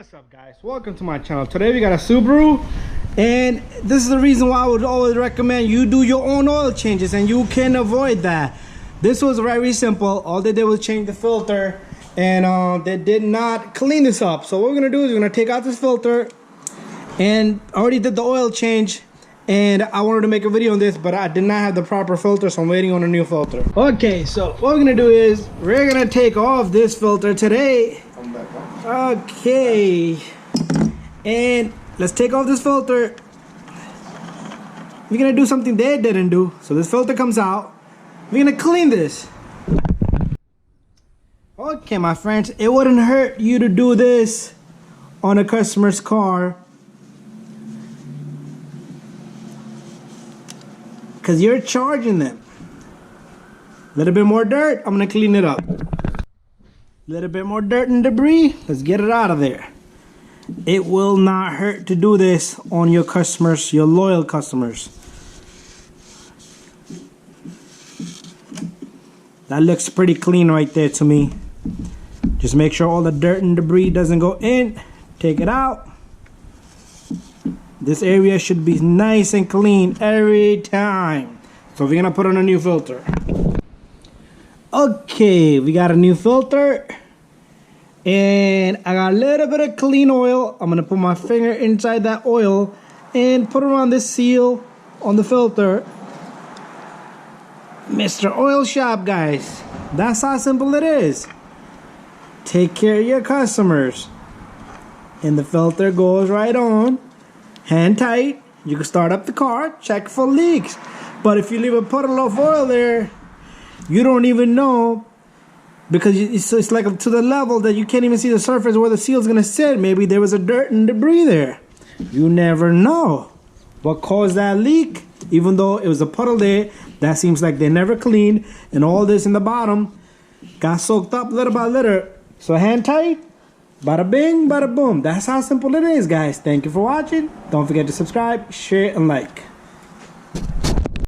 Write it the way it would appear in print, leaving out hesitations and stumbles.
What's up, guys? Welcome to my channel. Today we got a Subaru, and this is the reason why I would always recommend you do your own oil changes, and you can avoid that. This was very simple. All they did was change the filter, and they did not clean this up. So what we're gonna do is we're gonna take out this filter, and I already did the oil change, and I wanted to make a video on this, but I did not have the proper filter, so I'm waiting on a new filter. Okay, so what we're gonna do is we're gonna take off this filter today. Okay, and let's take off this filter. We're gonna do something they didn't do. So this filter comes out. We're gonna clean this. Okay, my friends, it wouldn't hurt you to do this on a customer's car, because you're charging them. A little bit more dirt, I'm gonna clean it up. A little bit more dirt and debris, let's get it out of there. It will not hurt to do this on your customers, your loyal customers. That looks pretty clean right there to me. Just make sure all the dirt and debris doesn't go in. Take it out. This area should be nice and clean every time. So we're gonna put on a new filter. Okay, we got a new filter, and I got a little bit of clean oil. I'm gonna put my finger inside that oil and put it on this seal on the filter. Mr. Oil Shop, guys, that's how simple it is. Take care of your customers, and the filter goes right on, hand tight. You can start up the car, check for leaks. But if you leave a puddle of oil there, you don't even know, because it's like to the level that you can't even see the surface where the seal's gonna sit. Maybe there was a dirt and debris there. You never know what caused that leak. Even though it was a puddle there, that seems like they never cleaned, and all this in the bottom got soaked up little by little. So hand tight, bada bing, bada boom. That's how simple it is, guys. Thank you for watching. Don't forget to subscribe, share, and like.